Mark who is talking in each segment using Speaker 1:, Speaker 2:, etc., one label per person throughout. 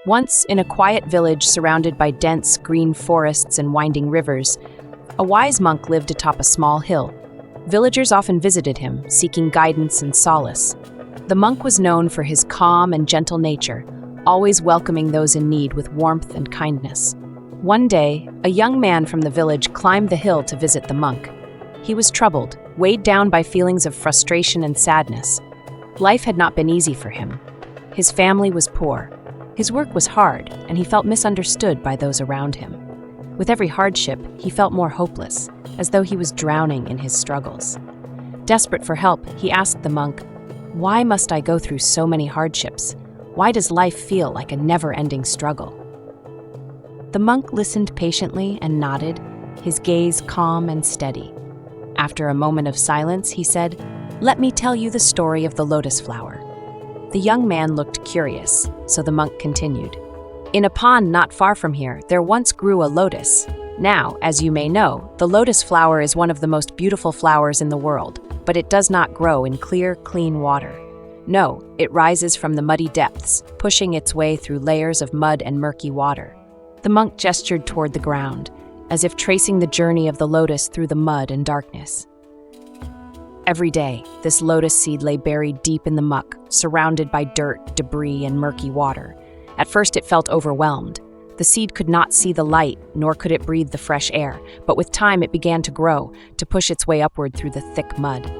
Speaker 1: Once, in a quiet village surrounded by dense green forests and winding rivers, a wise monk lived atop a small hill. Villagers often visited him, seeking guidance and solace. The monk was known for his calm and gentle nature, always welcoming those in need with warmth and kindness. One day, a young man from the village climbed the hill to visit the monk. He was troubled, weighed down by feelings of frustration and sadness. Life had not been easy for him. His family was poor. His work was hard, and he felt misunderstood by those around him. With every hardship, he felt more hopeless, as though he was drowning in his struggles. Desperate for help, he asked the monk, "Why must I go through so many hardships? Why does life feel like a never-ending struggle?" The monk listened patiently and nodded, his gaze calm and steady. After a moment of silence, he said, "Let me tell you the story of the lotus flower." The young man looked curious, so the monk continued. "In a pond not far from here, there once grew a lotus. Now, as you may know, the lotus flower is one of the most beautiful flowers in the world, but it does not grow in clear, clean water. No, it rises from the muddy depths, pushing its way through layers of mud and murky water." The monk gestured toward the ground, as if tracing the journey of the lotus through the mud and darkness. Every day, this lotus seed lay buried deep in the muck, surrounded by dirt, debris, and murky water. At first, it felt overwhelmed. The seed could not see the light, nor could it breathe the fresh air, but with time it began to grow, to push its way upward through the thick mud.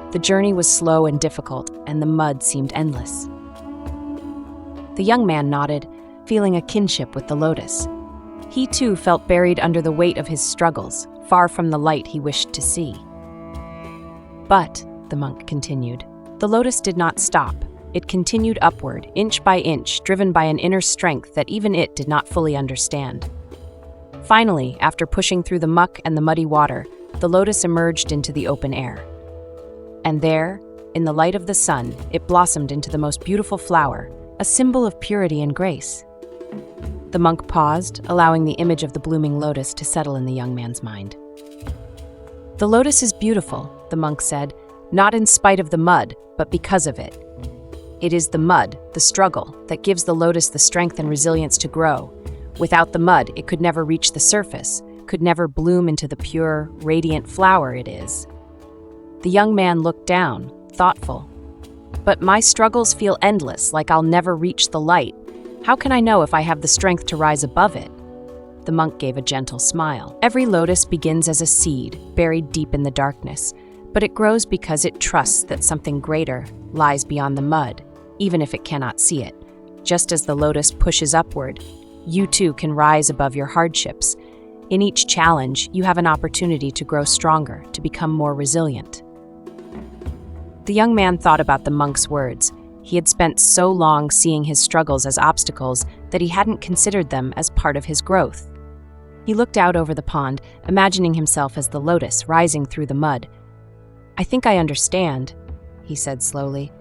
Speaker 1: The journey was slow and difficult, and the mud seemed endless. The young man nodded, feeling a kinship with the lotus. He too felt buried under the weight of his struggles, far from the light he wished to see. "But," the monk continued, "the lotus did not stop. It continued upward, inch by inch, driven by an inner strength that even it did not fully understand. Finally, after pushing through the muck and the muddy water, the lotus emerged into the open air. And there, in the light of the sun, it blossomed into the most beautiful flower, a symbol of purity and grace." The monk paused, allowing the image of the blooming lotus to settle in the young man's mind. "The lotus is beautiful," the monk said, "not in spite of the mud, but because of it. It is the mud, the struggle, that gives the lotus the strength and resilience to grow. Without the mud, it could never reach the surface, could never bloom into the pure, radiant flower it is." The young man looked down, thoughtful. "But my struggles feel endless, like I'll never reach the light. How can I know if I have the strength to rise above it?" The monk gave a gentle smile. "Every lotus begins as a seed, buried deep in the darkness, but it grows because it trusts that something greater lies beyond the mud, even if it cannot see it. Just as the lotus pushes upward, you too can rise above your hardships. In each challenge, you have an opportunity to grow stronger, to become more resilient." The young man thought about the monk's words. He had spent so long seeing his struggles as obstacles that he hadn't considered them as part of his growth. He looked out over the pond, imagining himself as the lotus rising through the mud. "I think I understand," he said slowly.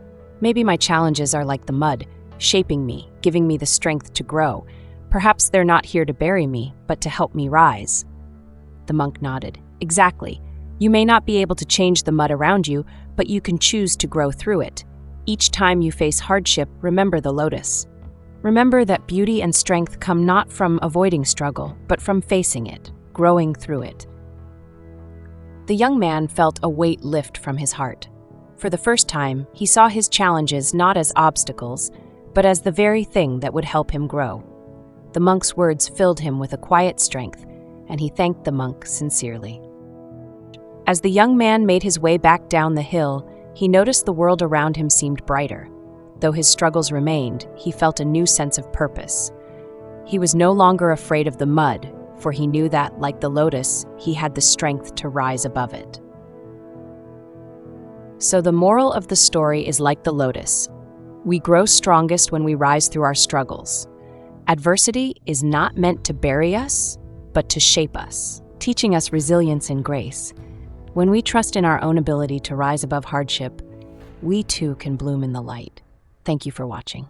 Speaker 1: "Maybe my challenges are like the mud, shaping me, giving me the strength to grow. Perhaps they're not here to bury me, but to help me rise." The monk nodded. "Exactly. You may not be able to change the mud around you, but you can choose to grow through it. Each time you face hardship, remember the lotus. Remember that beauty and strength come not from avoiding struggle, but from facing it, growing through it." The young man felt a weight lift from his heart. For the first time, he saw his challenges not as obstacles, but as the very thing that would help him grow. The monk's words filled him with a quiet strength, and he thanked the monk sincerely. As the young man made his way back down the hill, he noticed the world around him seemed brighter. Though his struggles remained, he felt a new sense of purpose. He was no longer afraid of the mud, for he knew that, like the lotus, he had the strength to rise above it. So the moral of the story is like the lotus. We grow strongest when we rise through our struggles. Adversity is not meant to bury us, but to shape us, teaching us resilience and grace. When we trust in our own ability to rise above hardship, we too can bloom in the light. Thank you for watching.